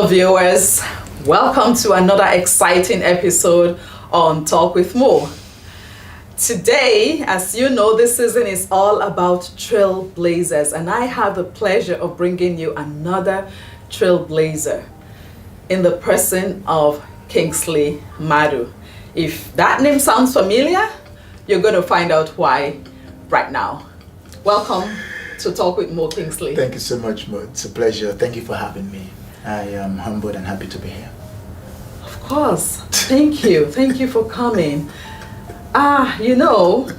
viewers, welcome to another exciting episode on Talk with Mo. Today, as you know, this season is all about trailblazers, and I have the pleasure of bringing you another trailblazer in the person of Kingsley Madu. If that name sounds familiar, you're going to find out why right now. Welcome to Talk with Mo, Kingsley. Thank you so much, Mo. It's a pleasure. Thank you for having me. I am humbled and happy to be here. Of course. Thank you. Thank you for coming. You know,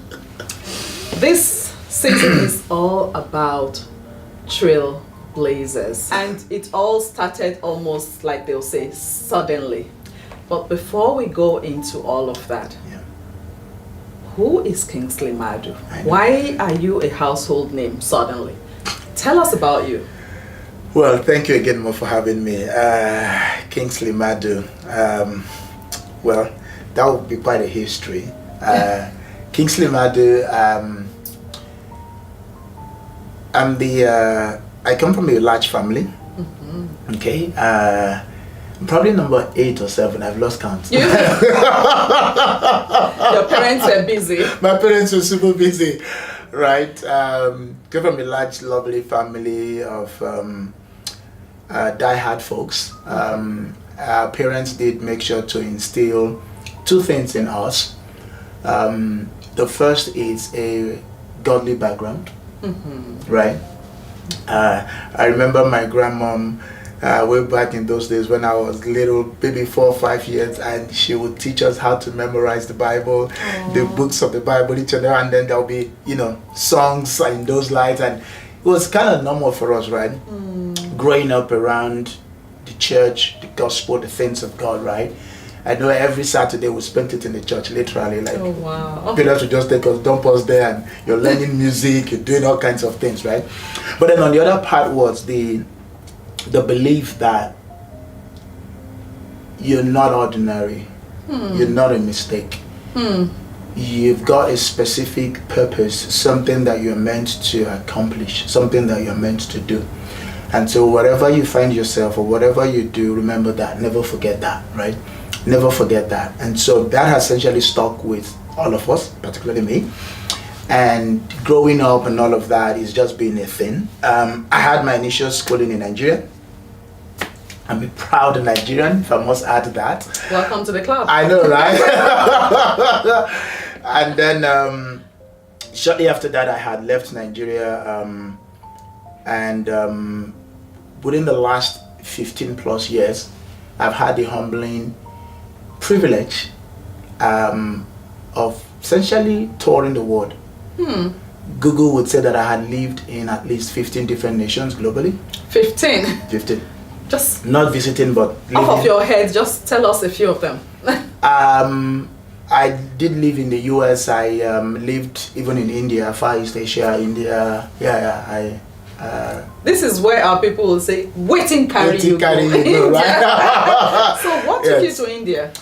this season is all about trailblazers. And it all started almost like they'll say suddenly. But before we go into all of that, who is Kingsley Madu? Why are you a household name suddenly? Tell us about you. Well, thank you again, Mo, for having me. Kingsley Madu. Well, that would be quite a history. Kingsley Madu, I come from a large family. Mm-hmm. Okay. I'm probably number 8 or 7. I've lost count. Your parents were busy. My parents were super busy, right? Come from a large, lovely family of die-hard folks. Our parents did make sure to instill 2 things in us. The first is a godly background, right? I remember my grandmom way back in those days when I was little, maybe 4 or 5 years, and she would teach us how to memorize the Bible, the books of the Bible, each other, and then there'll be, songs in those lines, and it was kind of normal for us, right? Growing up around the church, the gospel, the things of God, right? I know every Saturday we spent it in the church, literally, like parents would just take us, dump us there, and you're learning music, you're doing all kinds of things, right? But then on the other part was the belief that you're not ordinary, you're not a mistake. You've got a specific purpose, something that you're meant to accomplish, something that you're meant to do. And so wherever you find yourself or whatever you do, remember that, never forget that, right? Never forget that. And so that has essentially stuck with all of us, particularly me. And growing up and all of that is just being a thing. I had my initial schooling in Nigeria. I'm a proud Nigerian, if I must add that. Welcome to the club. I know, right? And then shortly after that, I had left Nigeria. And within the last 15 plus years, I've had the humbling privilege of essentially touring the world. Google would say that I had lived in at least 15 different nations globally. 15? 15. Just not visiting, but living. Off of your head, just tell us a few of them. I did live in the US. I lived even in India, Far East Asia, India. This is where our people will say, waiting carry you go. Right? So what took you to India?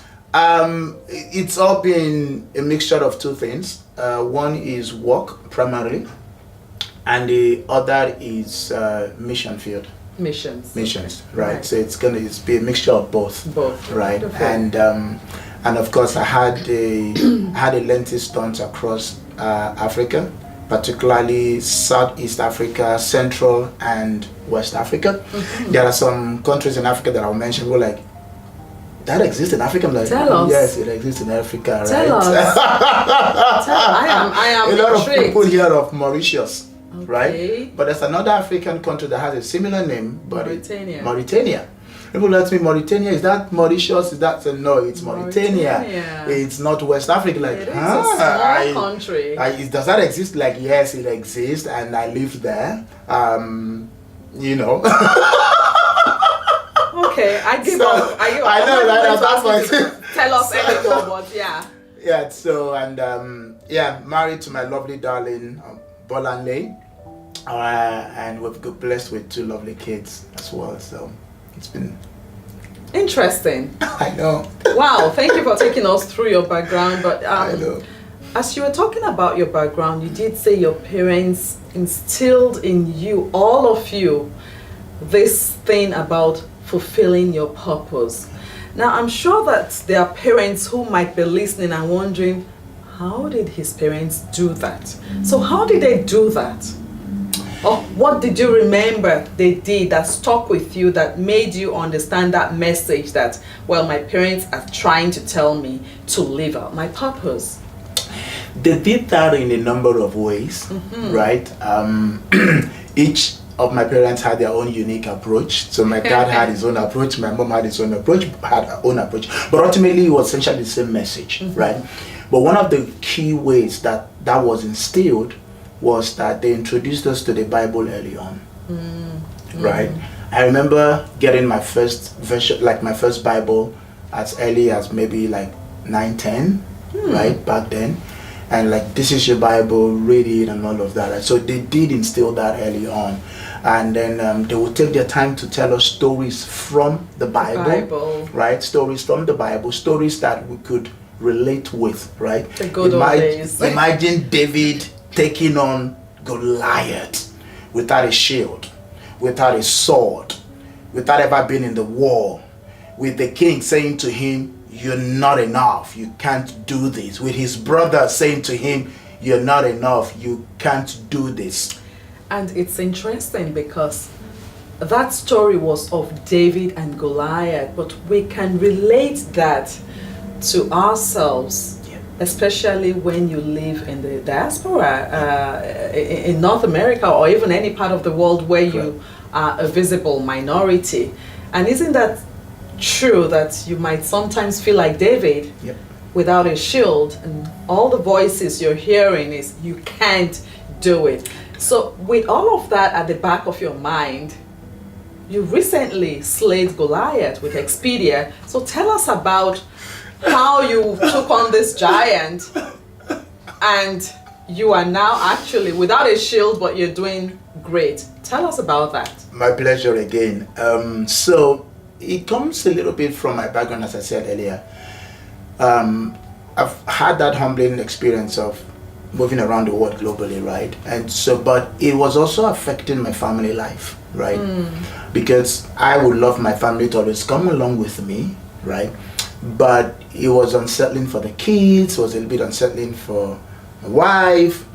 It's all been a mixture of 2 things. One is work primarily, and the other is mission field. Missions, right? So it's be a mixture of both, right? Wonderful. And of course, I had a lengthy stint across Africa, particularly Southeast Africa, Central and West Africa. There are some countries in Africa that I'll mention were like, that exists in Africa. I'm like, tell us. Yes, it exists in Africa, right? Tell us. I am a lot intrigued. of people hear of Mauritius, okay, right? But there's another African country that has a similar name, but Mauritania. People ask me, Mauritania, is that Mauritius? Is that? So no, it's Mauritania. It's not West Africa. Like, it is a small country. Does that exist? Like, yes, it exists, and I lived there. Okay, I give up. I know, right? At that point, tell us anymore, but yeah. So married to my lovely darling Bolanle, and we've got blessed with 2 lovely kids as well. So it's been interesting. I know. Wow, thank you for taking us through your background. But I know. As you were talking about your background, you did say your parents instilled in you, all of you, this thing about fulfilling your purpose. Now, I'm sure that there are parents who might be listening and wondering, how did his parents do that? So how did they do that? Or what did you remember they did that stuck with you, that made you understand that message that, well, my parents are trying to tell me to live out my purpose? They did that in a number of ways, right? Each of my parents had their own unique approach. So my dad had his own approach, my mom had his own approach, had her own approach. But ultimately, it was essentially the same message, right? But one of the key ways that was instilled was that they introduced us to the Bible early on, right? I remember getting my first version, like my first Bible, as early as maybe like 9, 10, right, back then. And like, this is your Bible, read it and all of that. Right? So they did instill that early on. And then they would take their time to tell us stories from the Bible, right? Stories from the Bible, stories that we could relate with, right? The good old days. Imagine David taking on Goliath without a shield, without a sword, without ever being in the war, with the king saying to him, you're not enough, you can't do this, with his brother saying to him, you're not enough, you can't do this. And it's interesting because that story was of David and Goliath, but we can relate that to ourselves, especially when you live in the diaspora, in North America, or even any part of the world where you are a visible minority. And isn't that true, that you might sometimes feel like David without a shield, and all the voices you're hearing is you can't do it? So with all of that at the back of your mind, you recently slayed Goliath with Expedia. So tell us about how you took on this giant, and you are now actually without a shield, but you're doing great. Tell us about that. My pleasure again. So it comes a little bit from my background, as I said earlier. I've had that humbling experience of moving around the world globally, right? And so, but it was also affecting my family life, right? Because I would love my family to always come along with me, right? But it was unsettling for the kids, it was a little bit unsettling for my wife.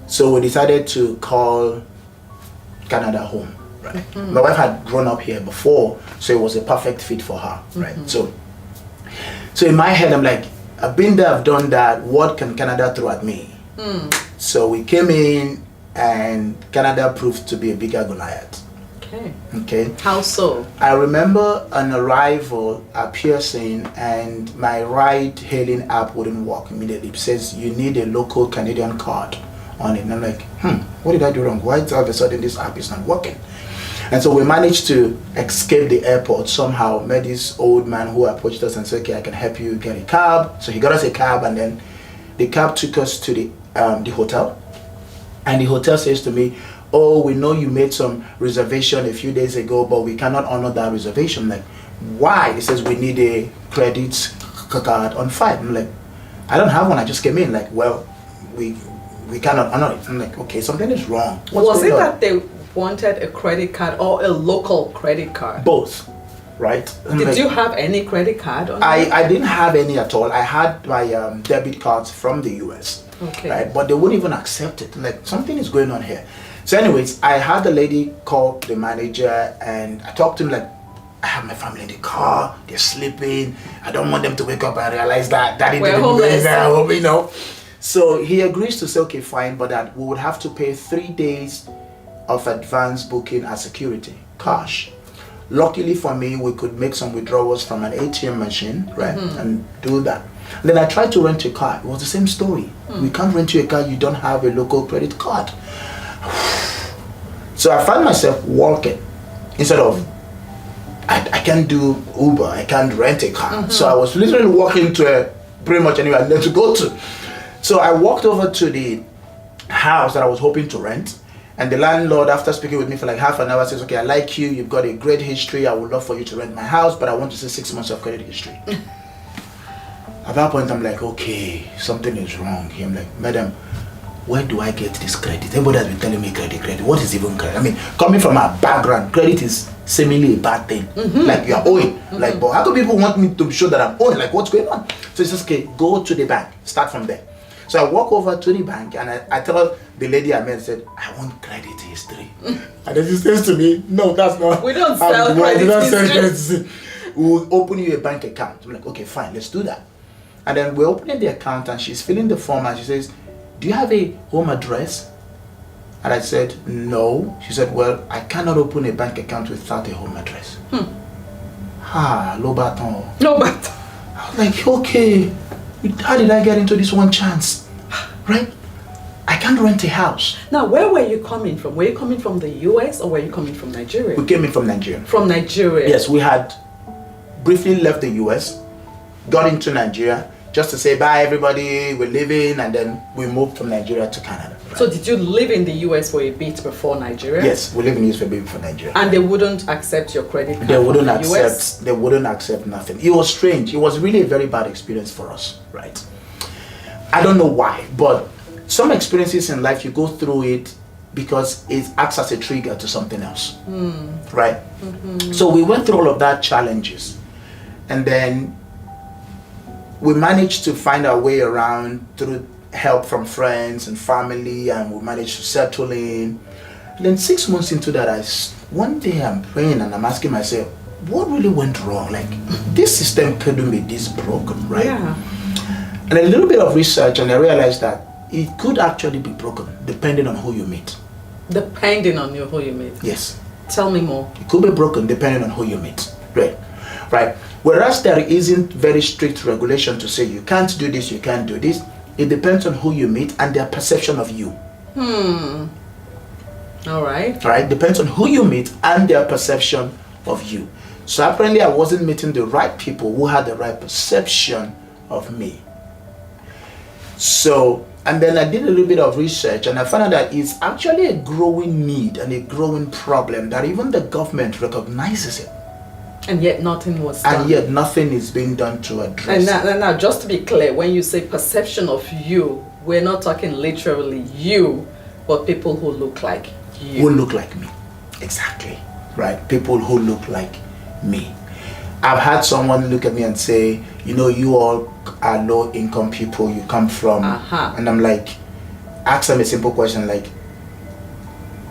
So we decided to call Canada home, right? My wife had grown up here before, so it was a perfect fit for her, right? So in my head, I'm like, I've been there, I've done that, what can Canada throw at me? So we came in, and Canada proved to be a bigger Goliath. Okay. How so? I remember an arrival at Pearson, and my ride-hailing app wouldn't work immediately. It says you need a local Canadian card on it. And I'm like, what did I do wrong? Why all of a sudden this app is not working? And so we managed to escape the airport somehow. Met this old man who approached us and said, okay, I can help you get a cab. So he got us a cab, and then the cab took us to the hotel. And the hotel says to me, oh, we know you made some reservation a few days ago, but we cannot honor that reservation. I'm like, why? It says we need a credit card on file. I'm like, I don't have one, I just came in. Like, well, we cannot honor it. I'm like, okay, something is wrong. Was it that they wanted a credit card or a local credit card? Both, right? Did you have any credit card on I didn't have any at all. I had my debit cards from the US, right? But they wouldn't even accept it. Like, something is going on here. So anyways, I had the lady call the manager, and I talked to him like, I have my family in the car, they're sleeping, I don't want them to wake up and realize that daddy didn't do that, you know. So he agrees to say, okay, fine, but that we would have to pay 3 days of advance booking as security, cash. Luckily for me, we could make some withdrawals from an ATM machine, right, and do that. And then I tried to rent a car. It was the same story. We can't rent you a car, you don't have a local credit card. So I found myself walking instead of, I can't do Uber, I can't rent a car. So I was literally walking to pretty much anywhere I needed to go to. So I walked over to the house that I was hoping to rent, and the landlord, after speaking with me for like half an hour, says, okay, I like you, you've got a great history, I would love for you to rent my house, but I want to see 6 months of credit history. At that point, I'm like, okay, something is wrong here. I'm like, madam, where do I get this credit? Everybody has been telling me credit. What is even credit? I mean, coming from our background, credit is seemingly a bad thing. Like you are owing. Like, but how do people want me to show that I'm owing? Like, what's going on? So it's just, okay, go to the bank, start from there. So I walk over to the bank and I tell the lady I met, I said, I want credit history. And then she says to me, no, that's not. We don't sell credit history. We'll open you a bank account. I'm like, okay, fine, let's do that. And then we're opening the account and she's filling the form and she says, do you have a home address? And I said, no. She said, well, I cannot open a bank account without a home address. Lobaton. No, but I was like, okay, how did I get into this one chance? Right? I can't rent a house. Now, where were you coming from? Were you coming from the US or were you coming from Nigeria? We came in from Nigeria. From Nigeria? Yes, we had briefly left the US, got into Nigeria, just to say bye everybody, we're leaving, and then we moved from Nigeria to Canada. Right? So did you live in the US for a bit before Nigeria? Yes, we live in the US for a bit before Nigeria. And they wouldn't accept your credit card? They wouldn't from the accept. US? They wouldn't accept nothing. It was strange. It was really a very bad experience for us, right? I don't know why, but some experiences in life you go through it because it acts as a trigger to something else, right? So we went through all of that challenges, and then we managed to find our way around through help from friends and family, and we managed to settle in. And then 6 months into that, one day I'm praying and I'm asking myself, what really went wrong? Like, this system couldn't be this broken, right? Yeah. And a little bit of research, and I realized that it could actually be broken depending on who you meet. Depending on who you meet? Yes. Tell me more. It could be broken depending on who you meet. Right. Whereas there isn't very strict regulation to say you can't do this, you can't do this. It depends on who you meet and their perception of you. All right. Right. Depends on who you meet and their perception of you. So apparently I wasn't meeting the right people who had the right perception of me. So, and then I did a little bit of research and I found out that it's actually a growing need and a growing problem that even the government recognizes it. And yet nothing was done. And yet nothing is being done to address it. And now, just to be clear, when you say perception of you, we're not talking literally you, but people who look like you. Who look like me. Exactly. Right. People who look like me. I've had someone look at me and say, you know, you all are low income people, you come from, and I'm like, ask them a simple question like,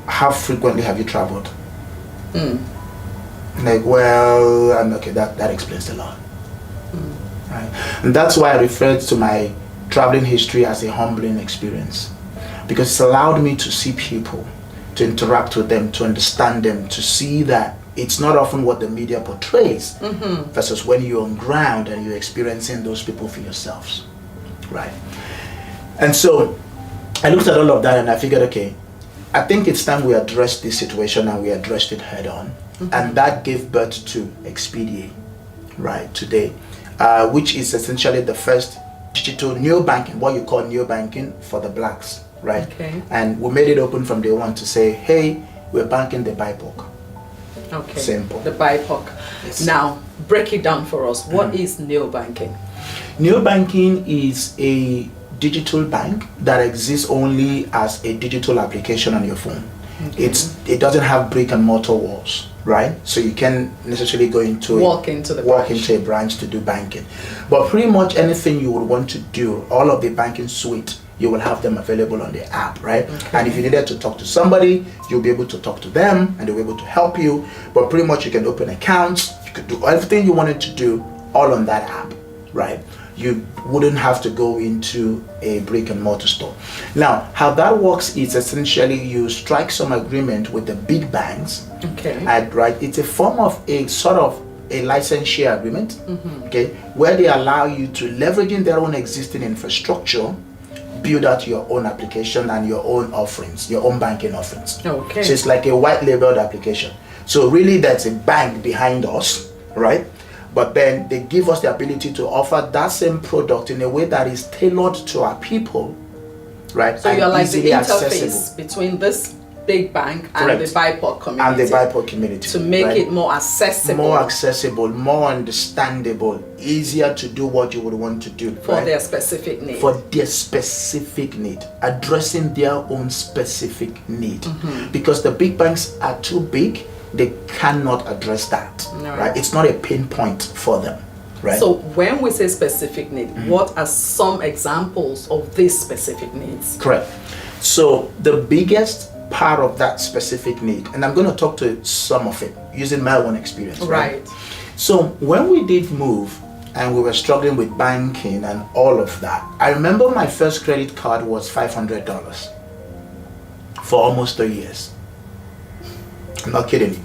how frequently have you traveled? Like, well, I'm okay, that explains a lot. Right? And that's why I referred to my traveling history as a humbling experience, because it's allowed me to see people, to interact with them, to understand them, to see that it's not often what the media portrays versus when you're on ground and you're experiencing those people for yourselves, right? And so I looked at all of that and I figured, okay, I think it's time we address this situation, and we addressed it head on. And that gave birth to Expedier, right, today, which is essentially the first digital neobanking, what you call neobanking for the blacks, right? Okay. And we made it open from day one to say, hey, we're banking the BIPOC. Okay. Simple. The BIPOC. Yes. Now, break it down for us. What is neobanking? Neobanking is a digital bank that exists only as a digital application on your phone. Okay. It doesn't have brick and mortar walls, right? So you can't necessarily go into walk into a branch to do banking. But pretty much anything you would want to do, all of the banking suite, you will have them available on the app, right? Okay. And if you needed to talk to somebody, you'll be able to talk to them and they'll be able to help you. But pretty much you can open accounts, you could do everything you wanted to do all on that app, right? You wouldn't have to go into a brick and mortar store. Now, how that works is essentially you strike some agreement with the big banks, okay, right? It's a form of a sort of a license share agreement, okay, where they allow you to leverage in their own existing infrastructure, build out your own application and your own offerings, your own banking offerings. Okay. So it's like a white labeled application. So really that's a bank behind us, right? But then they give us the ability to offer that same product in a way that is tailored to our people, right? So and you're like the interface accessible between this big bank and the BIPOC community. And the BIPOC community. To make it more accessible. More accessible, more understandable, easier to do what you would want to do. For their specific need. For their specific need. Addressing their own specific need. Because the big banks are too big they cannot address that, right? It's not a pinpoint for them, right? So when we say specific need, what are some examples of these specific needs? Correct. So the biggest part of that specific need, and I'm going to talk to some of it using my own experience, right? So when we did move and we were struggling with banking and all of that, I remember my first credit card was $500 for almost 3 years. I'm not kidding you.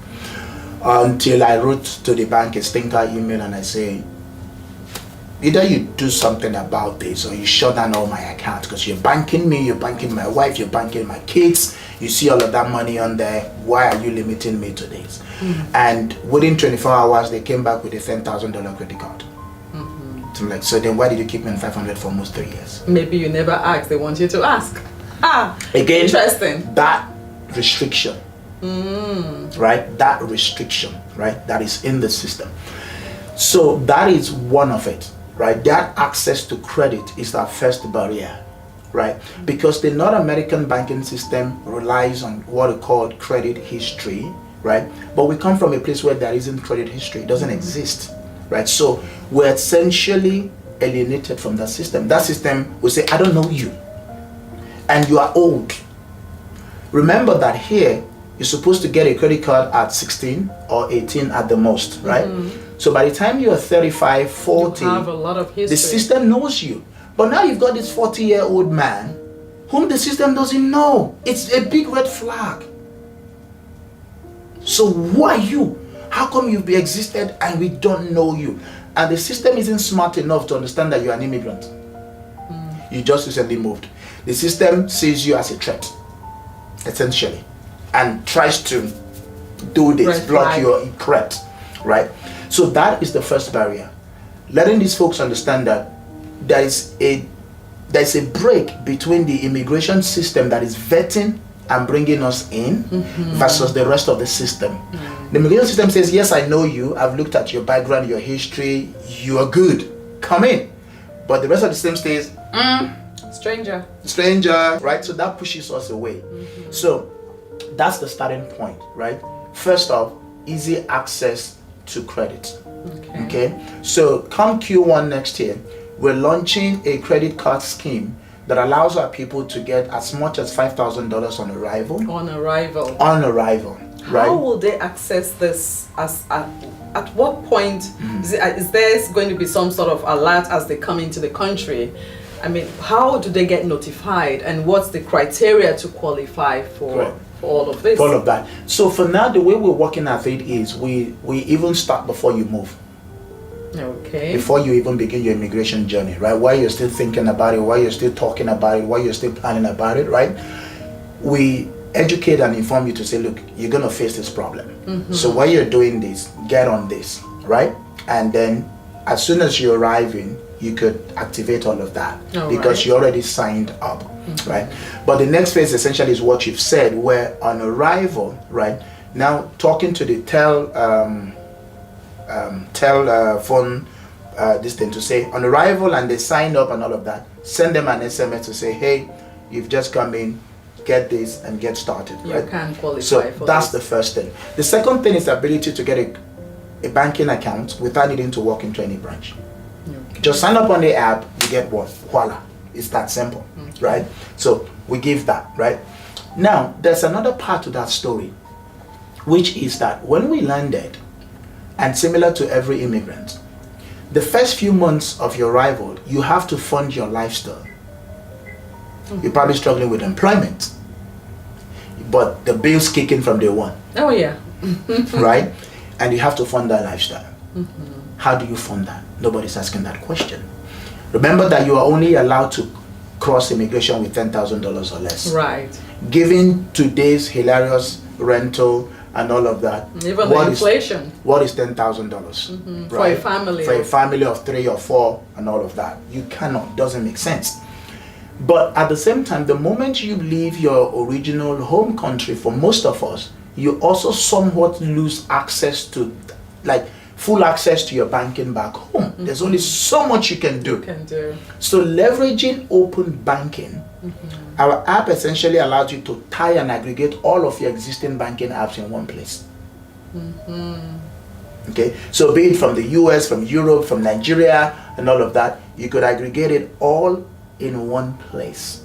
Until I wrote to the bank a stinker email and I say, either you do something about this or you shut down all my accounts, because you're banking me, you're banking my wife, you're banking my kids, you see all of that money on there, why are you limiting me to this? And within 24 hours they came back with a $10,000 credit card. So I'm like, so then why did you keep me on 500 for almost 3 years? Maybe you never asked, they want you to ask. Again, interesting. That restriction, right? That restriction, right? That is in the system. So that is one of it, right? That access to credit is our first barrier, right? Because the North American banking system relies on what are called credit history, right? But we come from a place where there isn't credit history. It doesn't exist, right? So we're essentially alienated from that system. That system will say, I don't know you, and you are old. Remember that here, you're supposed to get a credit card at 16 or 18 at the most, right? So by the time you're 35, 40, you have a lot of history. The system knows you. But now you've got this 40-year-old man whom the system doesn't know. It's a big red flag. So who are you? How come you've existed and we don't know you? And the system isn't smart enough to understand that you're an immigrant. You just recently moved. The system sees you as a threat, essentially, and tries to do this, block your correct, right? So that is the first barrier. Letting these folks understand that there's a break between the immigration system that is vetting and bringing us in versus the rest of the system. The immigration system says, yes, I know you, I've looked at your background, your history, you are good, come in. But the rest of the system says, stranger, right? So that pushes us away. So that's the starting point, right? First off, easy access to credit. Okay. So come Q1 next year, we're launching a credit card scheme that allows our people to get as much as $5,000 on arrival. On arrival. Right? How will they access this? At what point is there going to be some sort of alert as they come into the country? I mean, how do they get notified, and what's the criteria to qualify for all of this? For all of that. So for now, the way we're working at it is we even start before you move. Okay. Before you even begin your immigration journey, right? While you're still thinking about it, while you're still talking about it, while you're still planning about it, right? We educate and inform you to say, look, you're going to face this problem. So while you're doing this, get on this, right? And then as soon as you arrive in, you could activate all of that because you already signed up, right? But the next phase essentially is what you've said, where on arrival, right? Now talking to the phone this thing to say on arrival, and they sign up and all of that, send them an SMS to say, hey, you've just come in, get this and get started. You can qualify so for that's this. The first thing. The second thing is the ability to get a banking account without needing to walk into any branch. Just sign up on the app, you get what? Voila. It's that simple, right? So we give that, right? Now, there's another part to that story, which is that when we landed, and similar to every immigrant, the first few months of your arrival, you have to fund your lifestyle. You're probably struggling with employment, but the bills kick in from day one. Oh yeah. Right? And you have to fund that lifestyle. How do you fund that? Nobody's asking that question. Remember that you are only allowed to cross immigration with $10,000 or less. Right. Given today's hilarious rental and all of that. Even the inflation. What is $10,000? For a family. For a family of 3 or 4 and all of that. You cannot. Doesn't make sense. But at the same time, the moment you leave your original home country, for most of us, you also somewhat lose access to, like, full access to your banking back home. There's only so much you can do. So leveraging open banking, our app essentially allows you to tie and aggregate all of your existing banking apps in one place. Okay, so be it from the US, from Europe, from Nigeria, and all of that, you could aggregate it all in one place.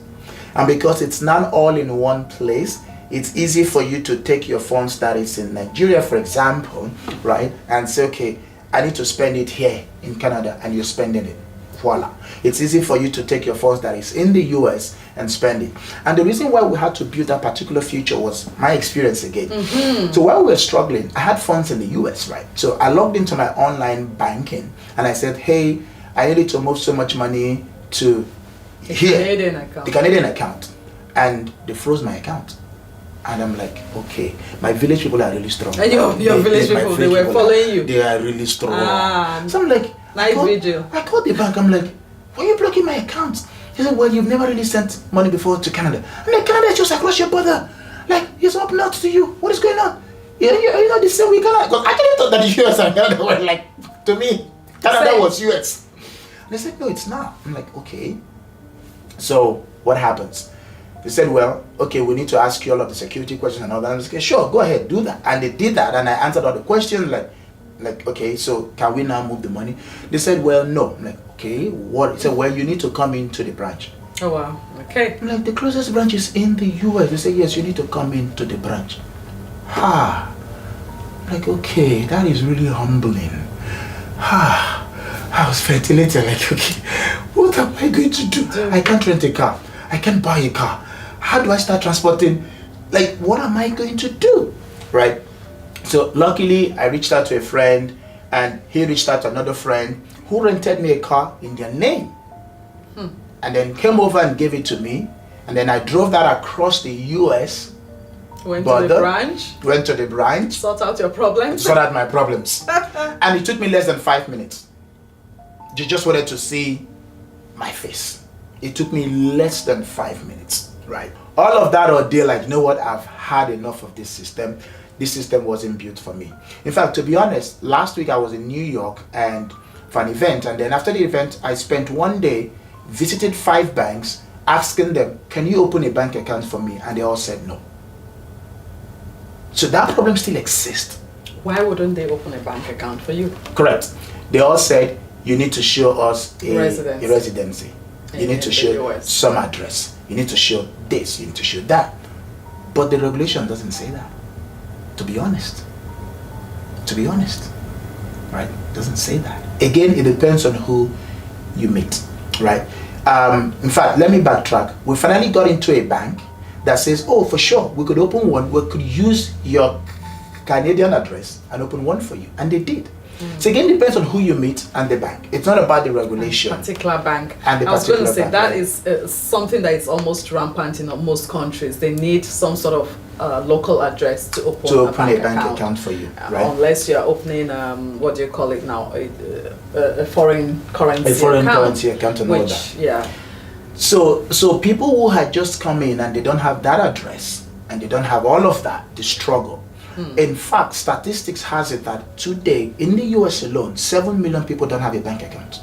And because it's not all in one place, it's easy for you to take your funds that is in Nigeria, for example, right, and say, okay, I need to spend it here in Canada, and you're spending it. Voila. It's easy for you to take your funds that is in the US and spend it. And the reason why we had to build that particular feature was my experience again. So while we were struggling, I had funds in the US, right? So I logged into my online banking and I said, hey, I needed to move so much money to The here, Canadian account. the Canadian account. And they froze my account. And I'm like, okay, my village people are really strong. And your village my people, they were following you. They are really strong. Ah, So I'm like, nice video. I called the bank. I'm like, why are you blocking my account? He said, well, you've never really sent money before to Canada. I'm like, Canada is just across your border. Like, it's up north to you. What is going on? You're not the same way Canada. Because I actually thought that the US and Canada were like, to me, Canada Same. was US. And they said, no, it's not. I'm like, okay. So what happens? They said, well, okay, we need to ask you all of the security questions and all that. I was like, sure, go ahead, do that. And they did that, and I answered all the questions, like, okay, so can we now move the money? They said, well, no. I'm like, okay, what? They said, well, you need to come into the branch. Oh, wow. Okay. I'm like, the closest branch is in the US. They said, yes, you need to come into the branch. I'm like, okay, that is really humbling. I was ventilating, like, okay, what am I going to do? I can't rent a car. I can't buy a car. How do I start transporting? Like, what am I going to do? Right? So luckily, I reached out to a friend, and he reached out to another friend who rented me a car in their name. And then came over and gave it to me. And then I drove that across the US. Went to the branch. Went to the branch. Sort out your problems. Sort out my problems. And it took me less than 5 minutes. They just wanted to see my face. It took me less than 5 minutes, right? All of that ordeal, like, you know what? I've had enough of this system. This system wasn't built for me. In fact, to be honest, last week I was in New York and for an event. And then after the event, I spent one day, visited 5 banks, asking them, can you open a bank account for me? And they all said no. So that problem still exists. Why wouldn't they open a bank account for you? Correct. They all said, you need to show us a residency. You need to show some address. You need to show this. You need to show that. But the regulation doesn't say that. To be honest. Right? Doesn't say that. Again, it depends on who you meet. Right? In fact, let me backtrack. We finally got into a bank that says, oh, for sure, we could open one. We could use your Canadian address and open one for you. And they did. So again, it depends on who you meet and the bank. It's not about the regulation. Particular bank. And the I was going to particular say bank, that is something that is almost rampant in most countries. They need some sort of local address to open a bank account for you, right? Unless you're opening what do you call it now, a foreign currency account and all that. Yeah. So people who had just come in and they don't have that address and they don't have all of that, they struggle. In fact, statistics has it that today in the US alone, 7 million people don't have a bank account.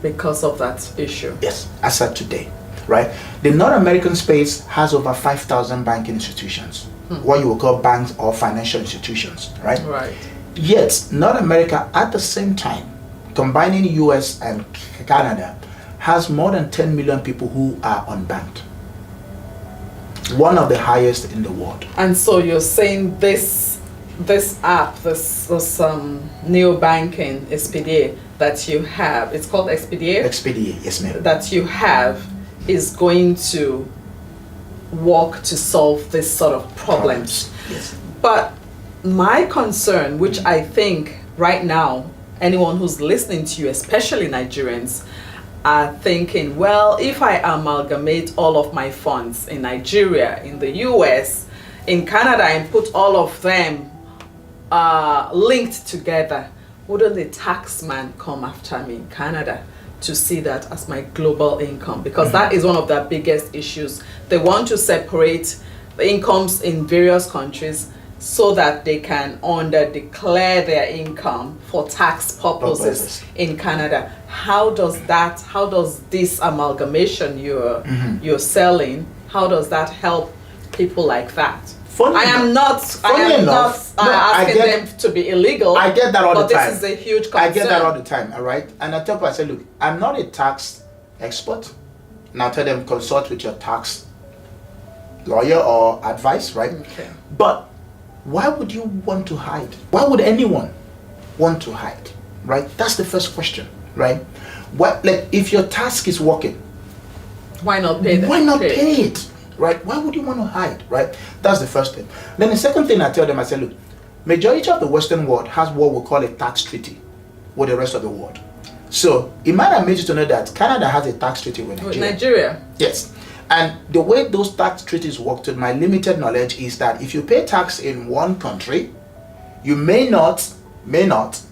Because of that issue. Yes, as of today, right? The North American space has over 5,000 banking institutions, what you will call banks or financial institutions, right? Right. Yet, North America at the same time, combining US and Canada, has more than 10 million people who are unbanked. One of the highest in the world. And so you're saying this app, this neo-banking Expedier that you have, it's called Expedier? Expedier, yes ma'am. That you have is going to work to solve this sort of problems. Yes. But my concern, which I think right now, anyone who's listening to you, especially Nigerians, are thinking, well, if I amalgamate all of my funds in Nigeria, in the US, in Canada, and put all of them linked together, wouldn't the tax man come after me in Canada to see that as my global income? Because that is one of the biggest issues. They want to separate the incomes in various countries so that they can declare their income for tax purposes in Canada. How does this amalgamation you're selling, how does that help people like that? Funny I am enough- not. I funny am enough, not no, I asking get- them to be illegal. I get that all but the time. this is a huge concern. I get that all the time, all right? And I tell people, I say, look, I'm not a tax expert. And I tell them, consult with your tax lawyer or advice, right? Okay. But why would you want to hide? Why would anyone want to hide, right? That's the first question, right? What, like, if your task is working, Why not pay them? why not pay it, right? Why would you want to hide, right? That's the first thing. Then the second thing I tell them, I say, look, majority of the Western world has what we call a tax treaty with the rest of the world. So it might amaze you to know that Canada has a tax treaty with Nigeria. With Nigeria? Yes. And the way those tax treaties work, to my limited knowledge, is that if you pay tax in one country, you may not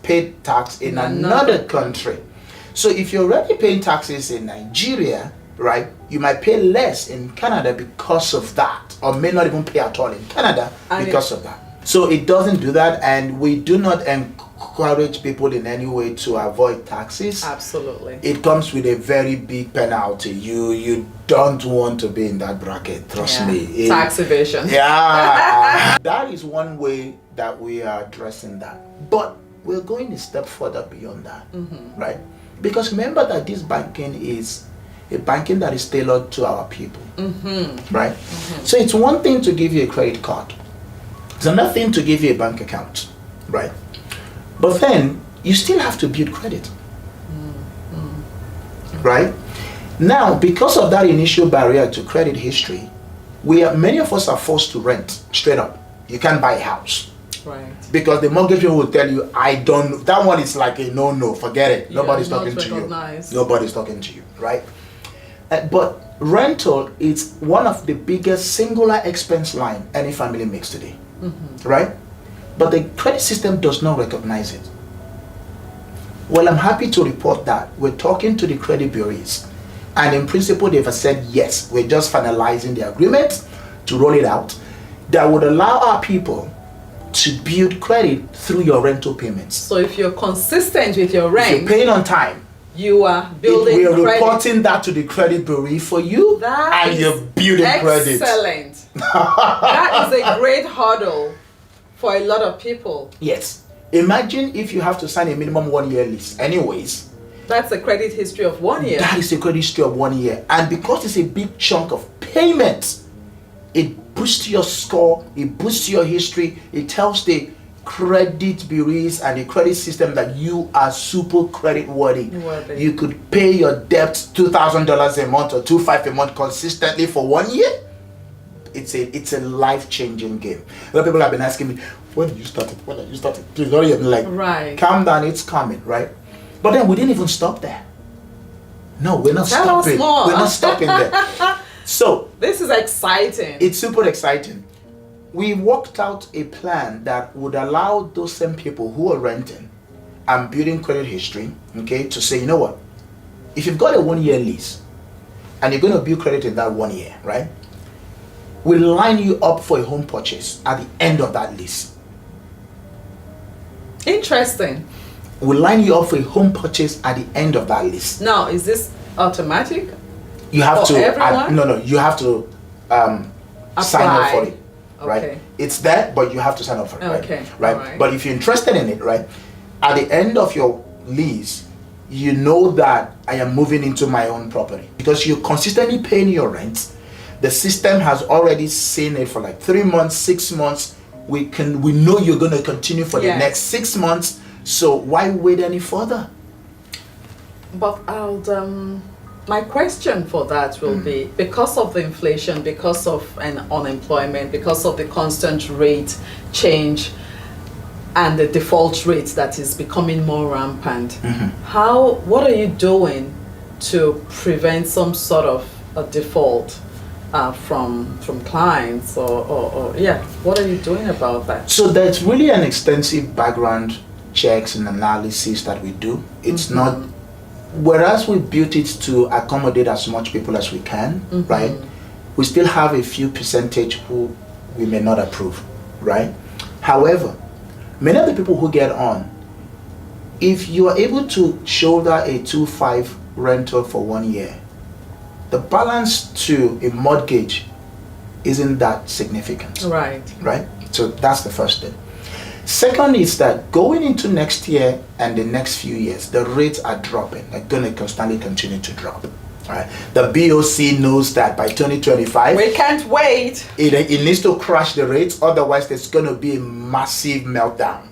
pay tax in another country. So if you're already paying taxes in Nigeria, right, you might pay less in Canada because of that, or may not even pay at all in Canada because of that. So it doesn't do that, and we do not encourage people in any way to avoid taxes. Absolutely. It comes with a very big penalty. You don't want to be in that bracket, trust me. Tax evasion. Yeah. That is one way that we are addressing that. But we're going a step further beyond that, right? Because remember that this banking is a banking that is tailored to our people, right? So it's one thing to give you a credit card. It's another thing to give you a bank account, right? But then you still have to build credit, right? Now, because of that initial barrier to credit history, many of us are forced to rent straight up. You can't buy a house. Right. Because the mortgage people will tell you, I don't, that one is like a no, forget it. Yeah, Nobody's not talking to you. recognized. Nobody's talking to you, right? But rental is one of the biggest singular expense line any family makes today, right? But the credit system does not recognize it. Well, I'm happy to report that we're talking to the credit bureaus, and in principle, they've said yes, we're just finalizing the agreement to roll it out that would allow our people to build credit through your rental payments. So if you're consistent with your rent, If you're paying on time, you are building we are credit. reporting that to the credit bureau for you, That and is you're building credit. Excellent. That is a great hurdle for a lot of people. Yes. Imagine if you have to sign a minimum 1 year lease. Anyways, That's a credit history of 1 year. that is a credit history of 1 year. And because it's a big chunk of payment, it boosts your score, it boosts your history, it tells the credit bureaus and the credit system that you are super credit worthy. You could pay your debt $2,000 a month or $2,500 a month consistently for 1 year. It's a life-changing game. A lot of people have been asking me, when did you start it? When did you start it? Please don't even like, Right. calm down, it's coming, right? But then we didn't even stop there. No, we're not Tell us stopping. more. We're not stopping there. So This is exciting. it's super exciting. We worked out a plan that would allow those same people who are renting and building credit history, okay, to say, you know what? If you've got a 1 year lease and you're going to build credit in that 1 year, right? We'll line you up for a home purchase at the end of that lease. Interesting. We'll line you up for a home purchase at the end of that lease. Now, is this automatic? You have For to everyone? no, you have to sign up for it, right? Okay. It's there, but you have to sign up for it, Okay, right? alright. But if you're interested in it, right, at the end of your lease, you know that I am moving into my own property because you're consistently paying your rent. The system has already seen it for like 3 months, 6 months. We know you're going to continue for the Yes. next 6 months. So why wait any further? But my question for that will be, because of the inflation, because of an unemployment, because of the constant rate change and the default rate that is becoming more rampant, what are you doing to prevent some sort of a default from clients or what are you doing about that? So there's really an extensive background checks and analysis that we do. It's not, whereas we built it to accommodate as much people as we can, right? We still have a few percentage who we may not approve, right? However, many of the people who get on, if you are able to shoulder a 2.5 rental for 1 year, the balance to a mortgage isn't that significant. Right. Right? So that's the first thing. Second is that going into next year and the next few years, the rates are dropping. They're going to constantly continue to drop. Right? The BOC knows that by 2025, we can't wait. It needs to crash the rates, otherwise there's going to be a massive meltdown.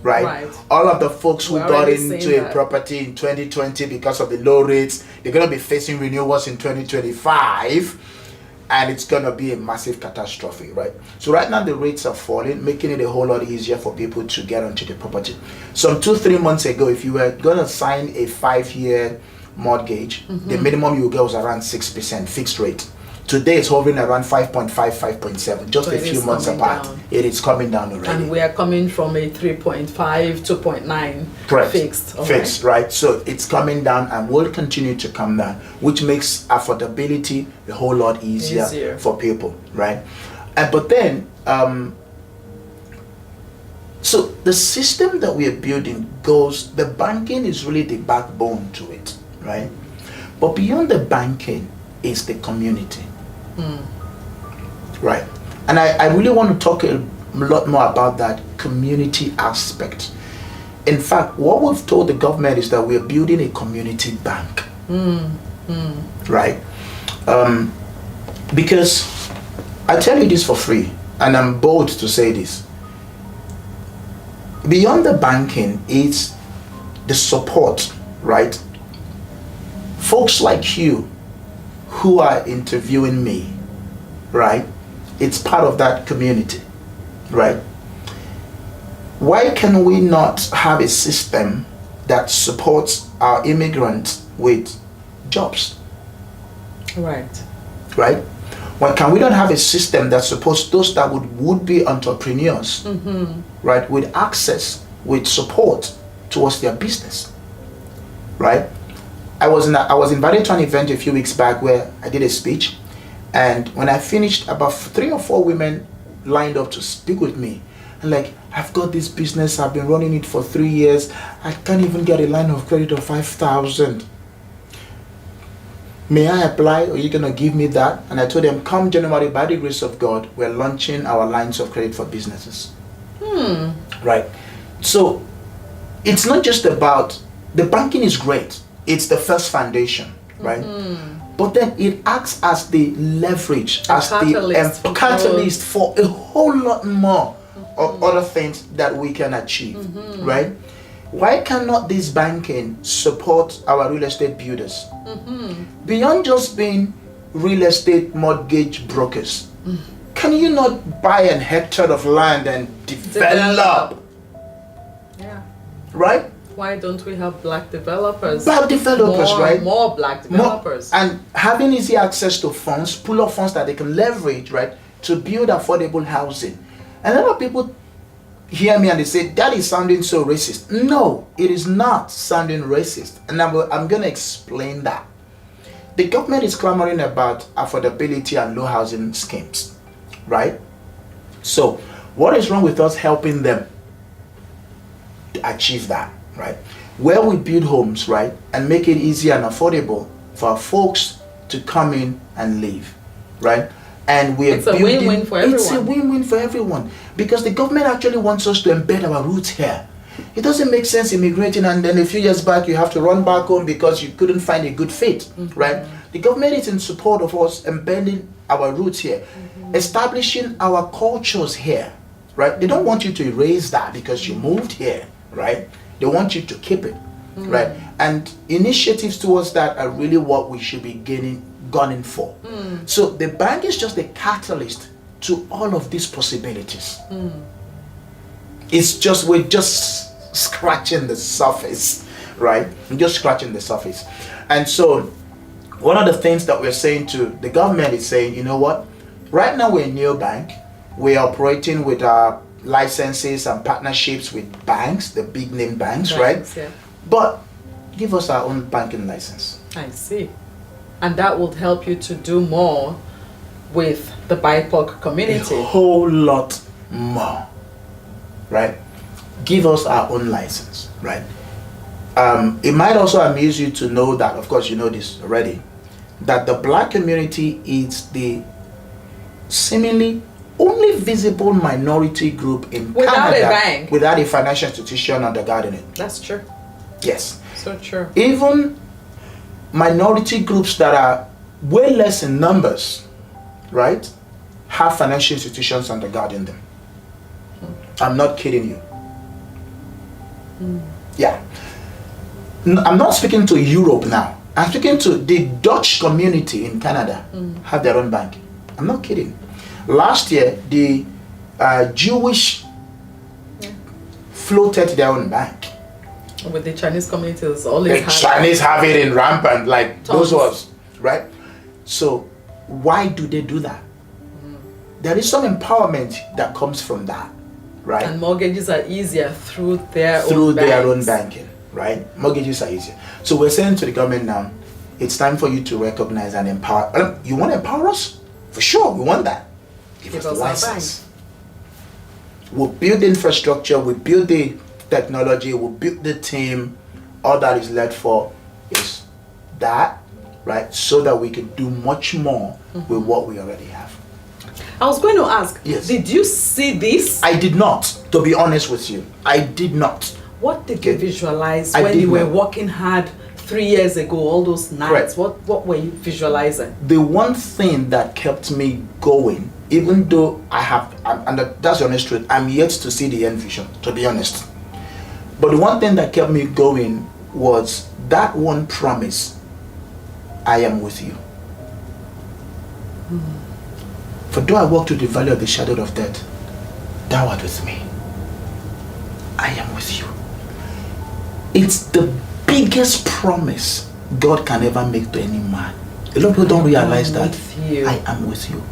Right? All of the folks who got into a property in 2020 because of the low rates, they're going to be facing renewals in 2025, and it's going to be a massive catastrophe, right? So right now the rates are falling, making it a whole lot easier for people to get onto the property. Some 2-3 months ago, if you were going to sign a 5-year mortgage, the minimum you will get was around 6% fixed rate. Today it's hovering around 5.5, 5.7, just a few months apart. It is coming down already. And we are coming from a 3.5, 2.9 Correct. Fixed. Fixed, right? So it's coming down and will continue to come down, which makes affordability a whole lot easier. For people, right? But then, so the system that we are building the banking is really the backbone to it, right? But beyond the banking is the community. Right? And I really want to talk a lot more about that community aspect. In fact, what we've told the government is that we're building a community bank. Right? Because I tell you this for free, and I'm bold to say this. Beyond the banking is the support, right? Folks like you who are interviewing me, right? It's part of that community, right? Why can we not have a system that supports our immigrants with jobs? Right. Right? Why can we not have a system that supports those that would be entrepreneurs, right, with access, with support towards their business, right? I was invited to an event a few weeks back where I did a speech, and when I finished, about 3 or 4 women lined up to speak with me. And like, I've got this business, I've been running it for 3 years, I can't even get a line of credit of 5,000. May I apply? Are you gonna give me that? And I told them, come January, by the grace of God, we're launching our lines of credit for businesses. Right? So it's not just about, the banking is great. It's the first foundation, right? But then it acts as the leverage, as the catalyst for a whole lot more of other things that we can achieve, right? Why cannot this banking support our real estate builders? Beyond just being real estate mortgage brokers, can you not buy an hectare of land and develop? Yeah. Right? Why don't we have black developers? Black developers, right? More black developers. And having easy access to funds, pool of funds that they can leverage, right, to build affordable housing. And a lot of people hear me and they say, that is sounding so racist. No, it is not sounding racist. And I'm going to explain that. The government is clamoring about affordability and low housing schemes, right? So what is wrong with us helping them to achieve that, right? Where we build homes, right, and make it easy and affordable for our folks to come in and live, right? And we are It's a win-win for everyone. It's a win-win for everyone, because the government actually wants us to embed our roots here. It doesn't make sense immigrating and then a few years back you have to run back home because you couldn't find a good fit, right? The government is in support of us embedding our roots here, establishing our cultures here, right? They don't want you to erase that because you moved here, right? They want you to keep it, right? And initiatives towards that are really what we should be gunning for. So the bank is just a catalyst to all of these possibilities. It's just, we're just scratching the surface, right? We're just scratching the surface. And so one of the things that we're saying to the government is saying, you know what? Right now we're a neobank. We're operating with our licenses and partnerships with banks, the big name banks, right? Yeah. But give us our own banking license. I see. And that would help you to do more with the BIPOC community. A whole lot more, right? Give us our own license, right? It might also amuse you to know that, of course you know this already, that the black community is the seemingly only visible minority group in without Canada a bank, without a financial institution undergirding it. That's true. Yes. So true. Even minority groups that are way less in numbers, right, have financial institutions undergirding them. I'm not kidding you. Yeah. I'm not speaking to Europe now. I'm speaking to the Dutch community in Canada have their own bank. I'm not kidding. Last year, the Jewish floated their own bank. With the Chinese communities, always The Chinese have it in rampant, like Tons. those was, right? So why do they do that? There is some empowerment that comes from that, right? And mortgages are easier through their own banking, right? Mortgages are easier. So we're saying to the government now, it's time for you to recognize and empower. You want to empower us? For sure, we want that. Give us the license. We'll build the infrastructure, we'll build the technology, we'll build the team. All that is left for is that, right? So that we can do much more with what we already have. I was going to ask, Yes. Did you see this? I did not, to be honest with you. I did not. What did you visualize I when did you were not. working hard 3 years ago, all those nights? Correct. What were you visualizing? The one thing that kept me going, even though and that's the honest truth, I'm yet to see the end vision, to be honest. But the one thing that kept me going was that one promise, I am with you. For though I walk through the valley of the shadow of death, thou art with me. I am with you. It's the biggest promise God can ever make to any man. A lot of people don't realize that. With you. I am with you.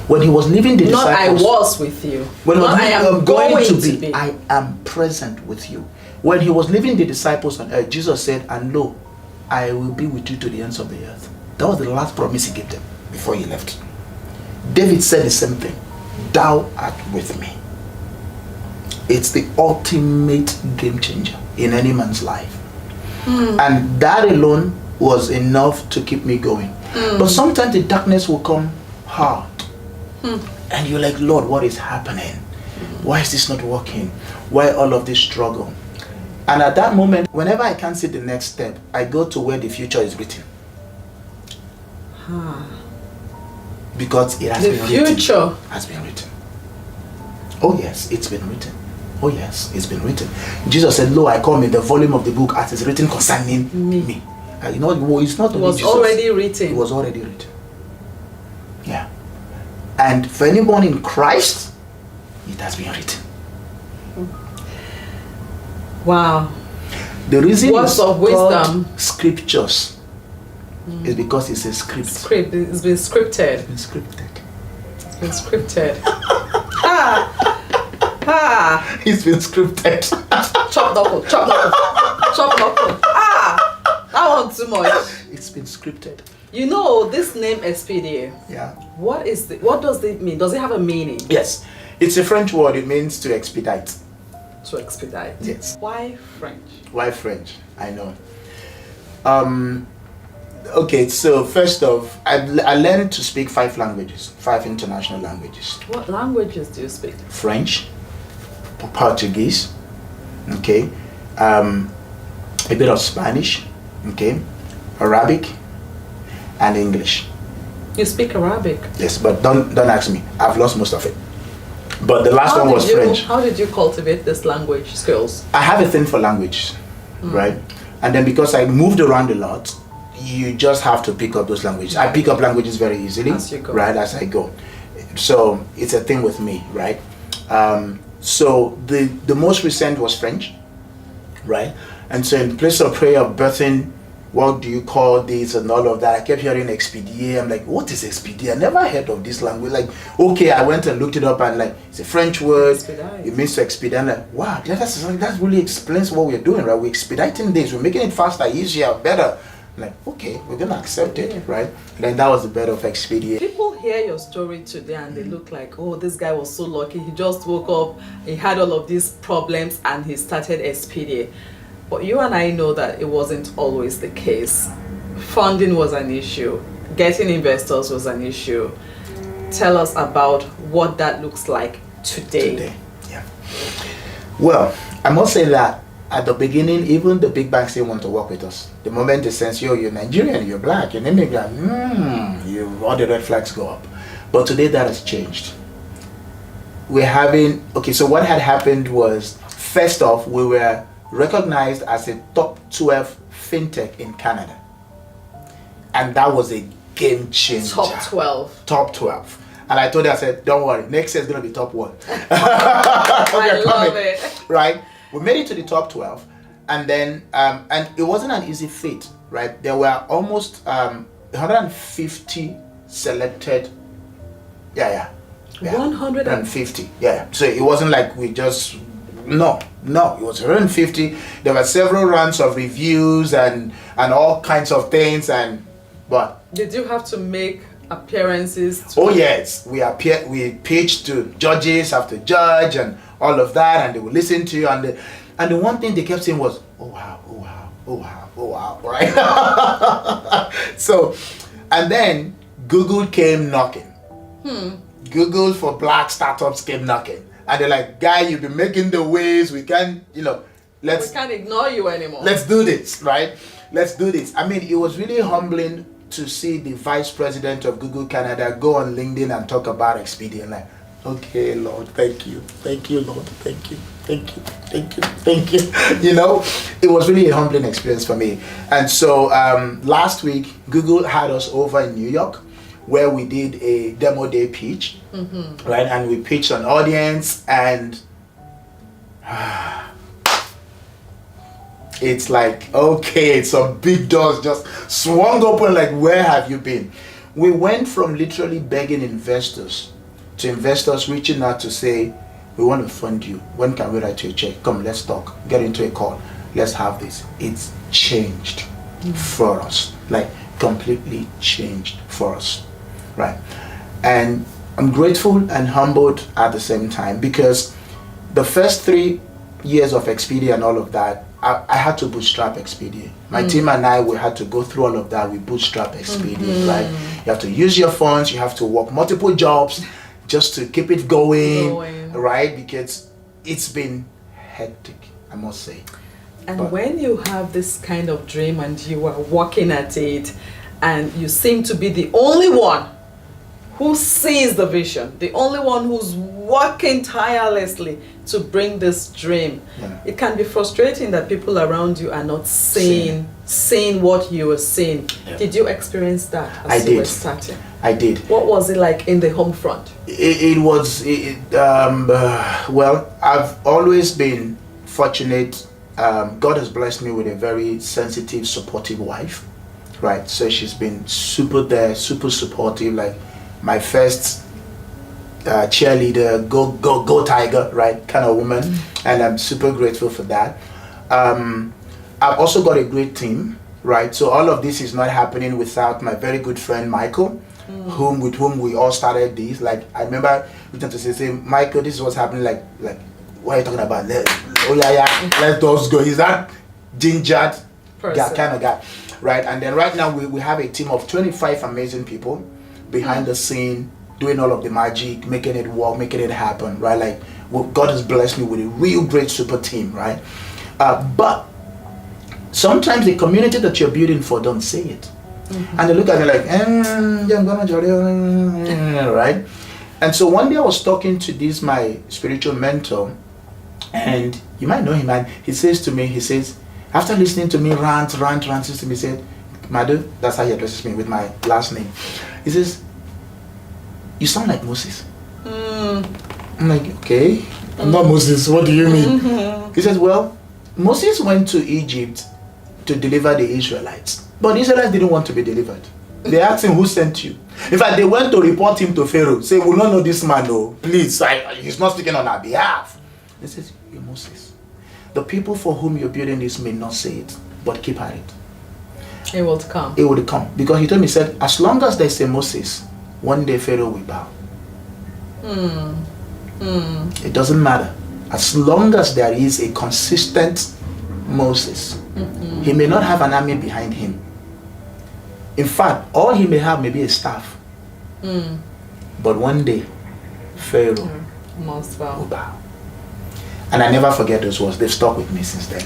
When he was leaving the Not I disciples, was with you. when Not I am going to be. I am present with you. When he was leaving the disciples on earth, Jesus said, and lo, I will be with you to the ends of the earth. That was the last promise he gave them before he left. David said the same thing. Thou art with me. It's the ultimate game changer in any man's life. And that alone was enough to keep me going. But sometimes the darkness will come hard. And you're like, Lord, what is happening? Why is this not working? Why all of this struggle? And at that moment, whenever I can't see the next step, I go to where the future is written. Because it has been written. The future Has been written. Oh yes, it's been written. Oh yes, it's been written. Jesus said, lo, I come in the volume of the book as is written concerning me. You know, it's not It was Jesus. already written. It was already written. Yeah. And for anyone in Christ, it has been written. Wow. The reason Words it's of called wisdom. scriptures is because it's a script. It's been scripted. It's been scripted. It's been scripted. It's been scripted. Chop knuckle, chop knuckle, chop knuckle. That one too much. It's been scripted. You know this name Expedier. Yeah. What does it mean? Does it have a meaning? Yes. It's a French word. It means to expedite. To expedite. Yes. Why French? Why French? I know. Okay, so first off, I learned to speak 5 languages, 5 international languages. What languages do you speak? French, Portuguese, okay, a bit of Spanish, okay, Arabic, and English. You speak Arabic. Yes, but don't ask me. I've lost most of it. But the last one was French. How did you cultivate this language skills? I have a thing for language, right? And then because I moved around a lot, you just have to pick up those languages. I pick up languages very easily, As you go. right, as I go. So it's a thing with me, right? So the most recent was French, right? And so in place of prayer of birthing, what do you call this and all of that, I kept hearing Expedier. I'm like, what is Expedier? I never heard of this language. Like, okay, I went and looked it up and like, it's a French word. Expedite. It means to expedite. I'm like, wow, that really explains what we're doing, right? We're expediting this. We're making it faster, easier, better. I'm like, okay, we're going to accept it, right? And then that was the birth of Expedia. People hear your story today and they look like, oh, this guy was so lucky. He just woke up, he had all of these problems and he started Expedia. But you and I know that it wasn't always the case. Funding was an issue. Getting investors was an issue. tell us about what that looks like today. Yeah. Well, I must say that at the beginning, even the big banks didn't want to work with us. The moment they sense, you're Nigerian, you're black, you're an immigrant, all the red flags go up. But today that has changed. So what had happened was, first off, we were recognized as a top 12 fintech in Canada. And that was a game changer. Top 12. Top 12. And I told her, I said, don't worry, next year is going to be top 1. I love it. Right? We made it to the top 12. And then, and it wasn't an easy feat, right? There were almost 150 selected. Yeah. 150. Yeah. So it wasn't like we just, no, it was 150. There were several rounds of reviews and all kinds of things. But did you have to make appearances? Oh yes, we pitched to judges after judge and all of that, and they would listen to you. And the one thing they kept saying was, oh wow, right? So, and then Google came knocking. Google for black startups came knocking, and they're like, guy, you've been making the waves. We can't, we can't ignore you anymore. Let's do this, right? Let's do this. I mean, it was really humbling to see the vice president of Google Canada go on LinkedIn and talk about Expedia, and like, okay, Lord, thank you, Lord, thank you. It was really a humbling experience for me. And so last week, Google had us over in New York, where we did a demo day pitch, right? And we pitched an audience, and it's like, okay, some big doors just swung open, like, where have you been? We went from literally begging investors to investors reaching out to say, we want to fund you. When can we write you a check? Come, let's talk. Get into a call. Let's have this. It's changed for us, like completely changed for us, right? And I'm grateful and humbled at the same time, because the first 3 years of Expedia and all of that, I had to bootstrap Expedia. My team and I, we had to go through all of that. We bootstrap Expedia, right? You have to use your funds. You have to work multiple jobs just to keep it going. Right? Because it's been hectic, I must say. And when you have this kind of dream and you are working at it, and you seem to be the only one who sees the vision, the only one who's working tirelessly to bring this dream, it can be frustrating that people around you are not seeing what you are seeing. Did you experience that as you were starting? I did. What was it like in the home front? Well, I've always been fortunate. God has blessed me with a very sensitive, supportive wife, right? So she's been super there, super supportive, like my first cheerleader, go Tiger, right, kind of woman. And I'm super grateful for that. I've also got a great team, right? So all of this is not happening without my very good friend Michael, with whom we all started this. Like, I remember we tend to say, Michael, this is what's happening. Like, what are you talking about? Let's just go. Is that gingered guy, kind of guy, right? And then right now we have a team of 25 amazing people behind the scene, doing all of the magic, making it work, making it happen, right? Like, God has blessed me with a real great super team, right? But sometimes the community that you're building for don't say it. And they look at it like, right? And so one day I was talking to my spiritual mentor, and you might know him, and he says, after listening to me rant, says to me, he said, Madu, that's how he addresses me with my last name. He says, you sound like Moses. I'm like, okay, I'm not Moses, what do you mean? He says, well, Moses went to Egypt to deliver the Israelites, but the Israelites didn't want to be delivered. They asked him, who sent you? In fact, they went to report him to Pharaoh, say, we don't know this man, no, please, he's not speaking on our behalf. He says, you're Moses. The people for whom you're building this may not say it, but keep at it. It will come. It will come. Because he told me, he said, as long as there's a Moses, one day Pharaoh will bow. It doesn't matter. As long as there is a consistent Moses, he may not have an army behind him. In fact, all he may have may be a staff. But one day, Pharaoh Most will well. bow. And I never forget those words. They've stuck with me since then.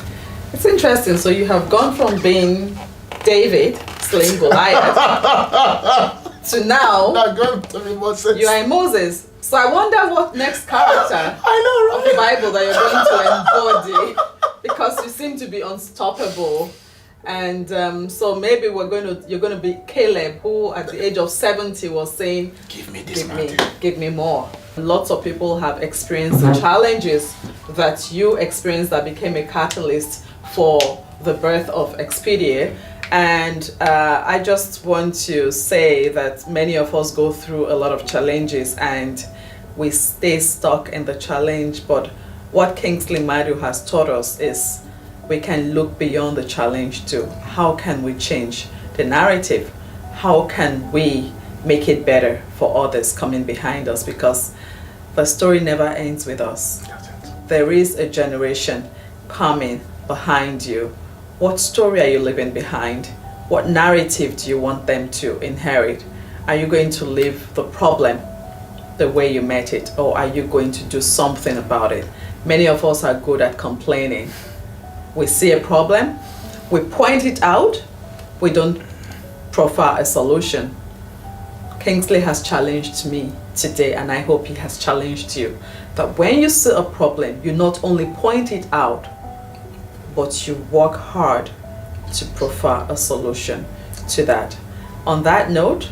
It's interesting. So you have gone from being David slaying Goliath to now Not going to be Moses. you are Moses. So I wonder what next character I know, of the right? Bible that you're going to embody, because you seem to be unstoppable. And so maybe you're going to be Caleb, who at the age of 70 was saying, Give me this mountain. give me more. Lots of people have experienced the challenges that you experienced that became a catalyst for the birth of Expedier. And I just want to say that many of us go through a lot of challenges and we stay stuck in the challenge. But what Kingsley Madu has taught us is we can look beyond the challenge to how can we change the narrative? How can we make it better for others coming behind us? Because the story never ends with us. That's it. There is a generation coming behind you. What story are you leaving behind? What narrative do you want them to inherit? Are you going to leave the problem the way you met it, or are you going to do something about it? Many of us are good at complaining. We see a problem, we point it out, we don't proffer a solution. Kingsley has challenged me today, and I hope he has challenged you, that when you see a problem, you not only point it out, but you work hard to proffer a solution to that. On that note,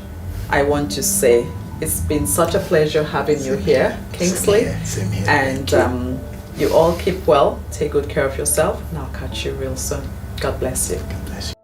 I want to say it's been such a pleasure having you here, Kingsley. Same here. And you all keep well, take good care of yourself, and I'll catch you real soon. God bless you. God bless you.